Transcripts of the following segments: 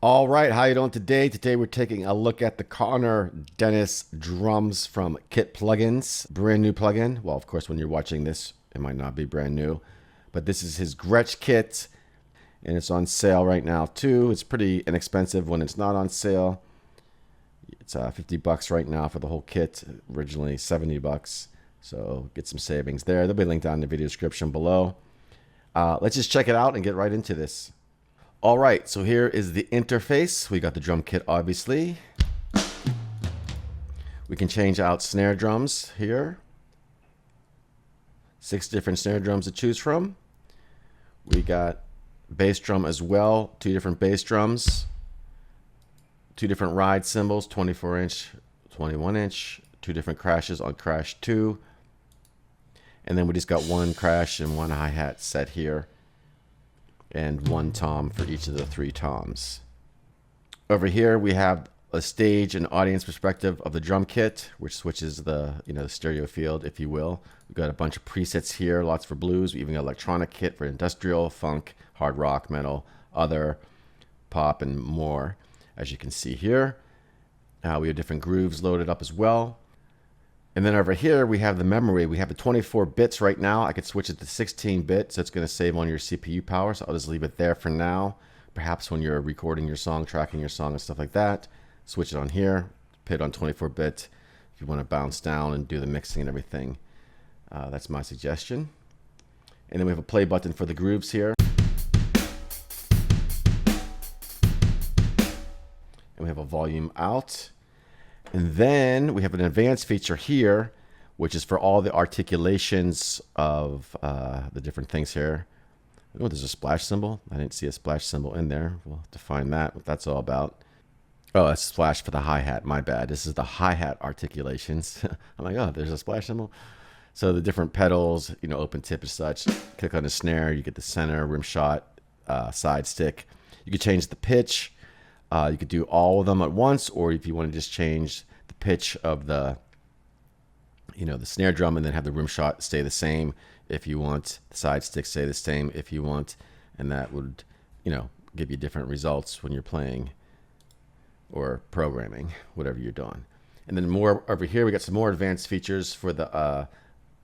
All right, how you doing today? Today we're taking a look at the Connor Denis drums from Kit Plugins. Brand new plugin. Well, of course, when you're watching this, it might not be brand new. But this is his Gretsch kit, and it's on sale right now too. It's pretty inexpensive when it's not on sale. It's 50 bucks right now for the whole kit. Originally 70 bucks. So get some savings there. There'll be a link down in the video description below. Let's just check it out and get right into this. All right, so here is the interface. We got the drum kit, obviously. We can change out snare drums here. 6 different snare drums to choose from. We got bass drum as well, 2 different bass drums. 2 different ride cymbals, 24-inch, 21-inch. 2 different crashes on crash 2. And then we just got 1 crash and 1 hi-hat set here. And 1 tom for each of the 3 toms. Over here we have a stage and audience perspective of the drum kit, which switches the the stereo field, if you will. We've got a bunch of presets here, lots for blues. We even got electronic kit for industrial, funk, hard rock, metal, other, pop, and more. As you can see here, we have different grooves loaded up as well. And then over here, we have the memory. We have the 24 bits right now. I could switch it to 16-bit, so it's going to save on your CPU power. So I'll just leave it there for now. Perhaps when you're recording your song, tracking your song and stuff like that, switch it on here, put it on 24-bit. If you want to bounce down and do the mixing and everything, that's my suggestion. And then we have a play button for the grooves here. And we have a volume out. And then we have an advanced feature here, which is for all the articulations of the different things here. Oh, there's a splash cymbal. I didn't see a splash cymbal in there. We'll have to find that, what that's all about. Oh, a splash for the hi-hat. My bad. This is the hi-hat articulations. I'm like, oh, there's a splash cymbal. So the different pedals, open tip and such. Click on the snare, you get the center, rim shot, side stick. You can change the pitch. You could do all of them at once, or if you want to just change the pitch of the snare drum and then have the rim shot stay the same if you want, the side stick stay the same if you want, and that would, give you different results when you're playing or programming, whatever you're doing. And then more over here, we got some more advanced features for the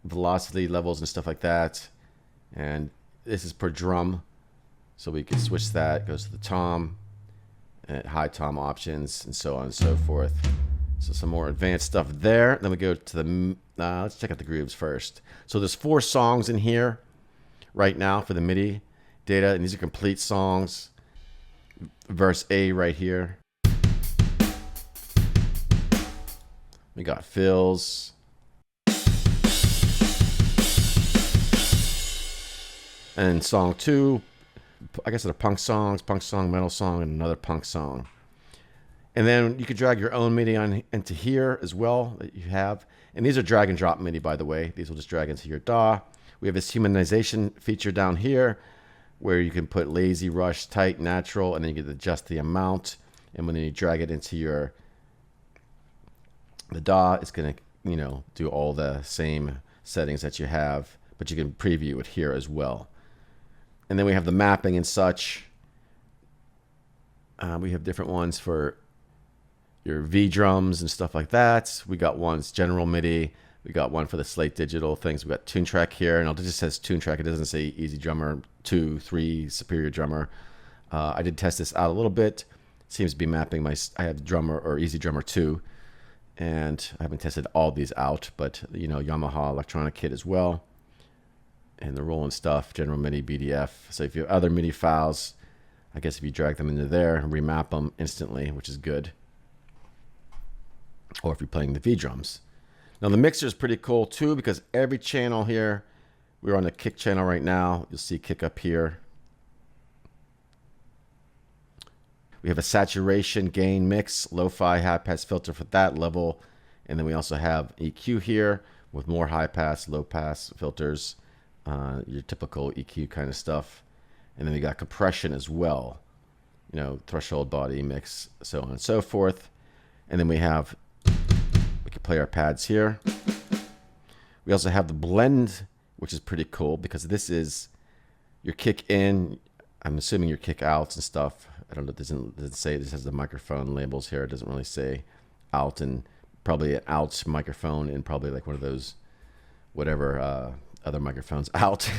velocity levels and stuff like that. And this is per drum, so we can switch that. It goes to the tom. High tom options and so on and so forth. So some more advanced stuff there. Then we go to the let's check out the grooves first. So there's 4 songs in here right now for the MIDI data, and these are complete songs. Verse A right here. We got fills. And song 2, I guess they're punk song, metal song, and another punk song. And then you could drag your own MIDI on into here as well that you have. And these are drag and drop MIDI, by the way. These will just drag into your DAW. We have this humanization feature down here where you can put lazy, rush, tight, natural, and then you can adjust the amount. And when you drag it into the DAW, it's going to, do all the same settings that you have, but you can preview it here as well. And then we have the mapping and such. We have different ones for your V drums and stuff like that. We got ones general MIDI. We got one for the Slate Digital things. We got Tune Track here, and it just says Tune Track. It doesn't say Easy Drummer 2, 3, Superior Drummer. I did test this out a little bit. It seems to be mapping I have Drummer or Easy Drummer 2, and I haven't tested all these out, but Yamaha electronic kit as well. And the rolling stuff, general MIDI, BDF. So if you have other MIDI files, I guess if you drag them into there and remap them instantly, which is good. Or if you're playing the V drums. Now the mixer is pretty cool too, because every channel here, we're on the kick channel right now. You'll see kick up here. We have a saturation gain mix, lo-fi high pass filter for that level. And then we also have EQ here with more high pass, low pass filters. Your typical EQ kind of stuff. And then we got compression as well, threshold, body, mix, so on and so forth. And then we can play our pads here. We also have the blend, which is pretty cool because this is your kick in, I'm assuming your kick outs and stuff I don't know, it doesn't say, this has the microphone labels here. It doesn't really say out, and probably an out microphone and probably like one of those, whatever other microphones out.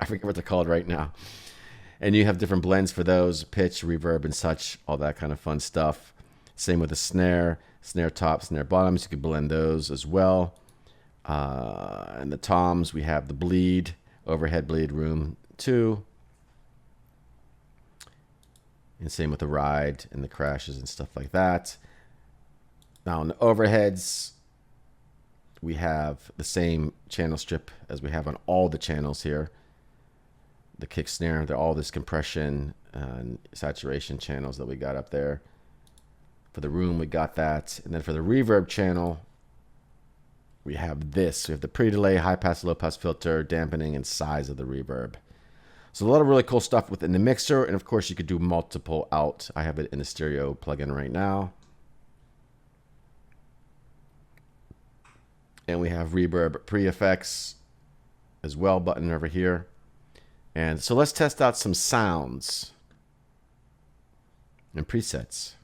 I forget what they're called right now. And you have different blends for those, pitch, reverb, and such, all that kind of fun stuff. Same with the snare top, snare bottoms. You could blend those as well. And the toms, we have the bleed, overhead bleed, room 2. And same with the ride and the crashes and stuff like that. Now on the overheads, we have the same channel strip as we have on all the channels here. The kick snare, they're all this compression and saturation channels that we got up there. For the room, we got that. And then for the reverb channel, we have this. We have the pre-delay, high pass, low pass filter, dampening, and size of the reverb. So a lot of really cool stuff within the mixer. And of course, you could do multiple out. I have it in the stereo plugin right now. And we have reverb pre-effects as well button over here. And so let's test out some sounds and presets.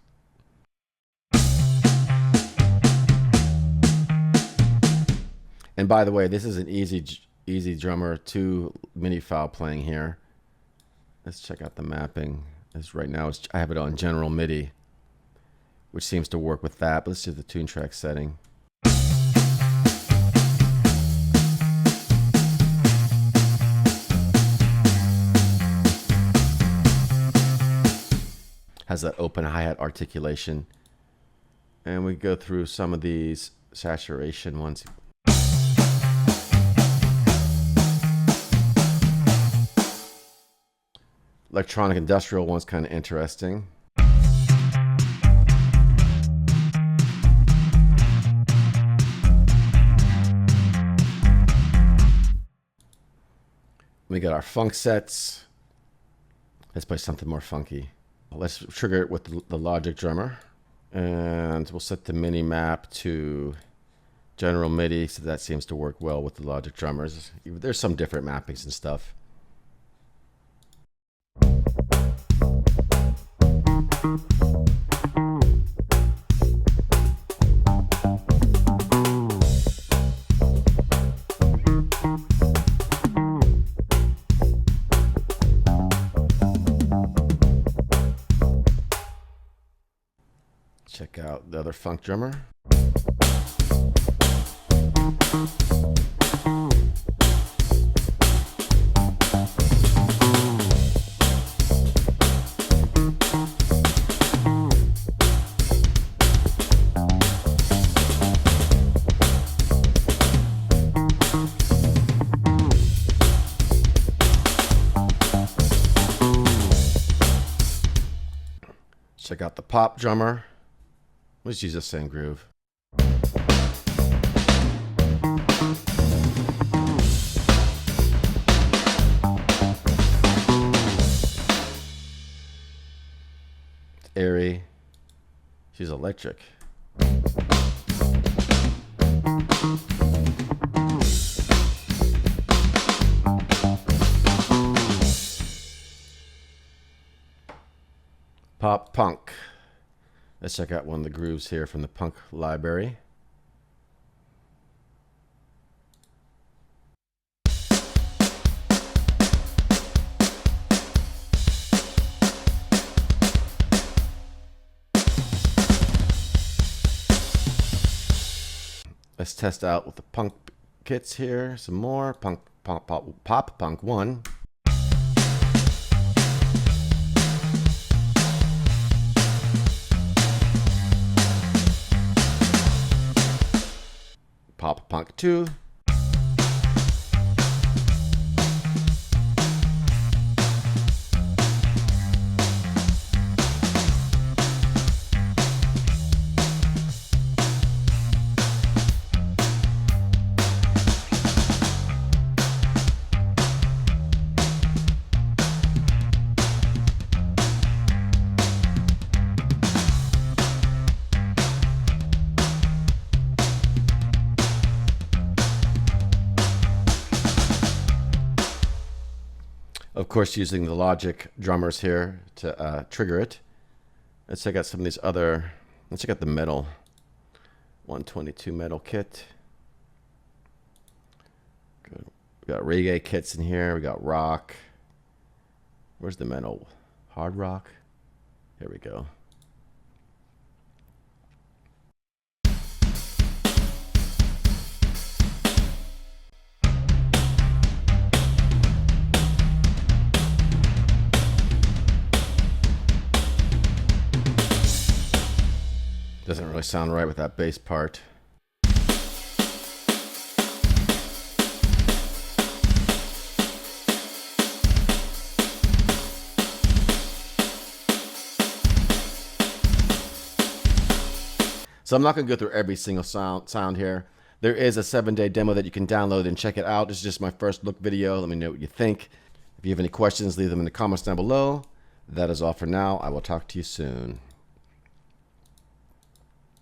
And by the way, this is an easy drummer 2 MIDI file playing here. Let's check out the mapping. As right now, I have it on general MIDI, which seems to work with that. But let's do the tune track setting. Has that open hi-hat articulation. And we go through some of these saturation ones. Electronic industrial one's kind of interesting. We got our funk sets. Let's play something more funky. Let's trigger it with the Logic drummer. And we'll set the mini map to general MIDI, so that seems to work well with the Logic drummers. There's some different mappings and stuff. Check out the other funk drummer. Check out the pop drummer. Let's use the same groove. It's airy. She's electric. Pop punk. Let's check out one of the grooves here from the punk library. Let's test out with the punk kits here. Some more punk, pop punk 1. Pop punk 2. Of course, using the Logic drummers here to trigger it. Let's check out some of these other, let's check out the metal. 122 metal kit. Good. We got reggae kits in here. We got rock. Where's the metal? Hard rock. Here we go. Doesn't really sound right with that bass part. So I'm not going to go through every single sound here. There is a 7-day demo that you can download and check it out. This is just my first look video. Let me know what you think. If you have any questions, leave them in the comments down below. That is all for now. I will talk to you soon.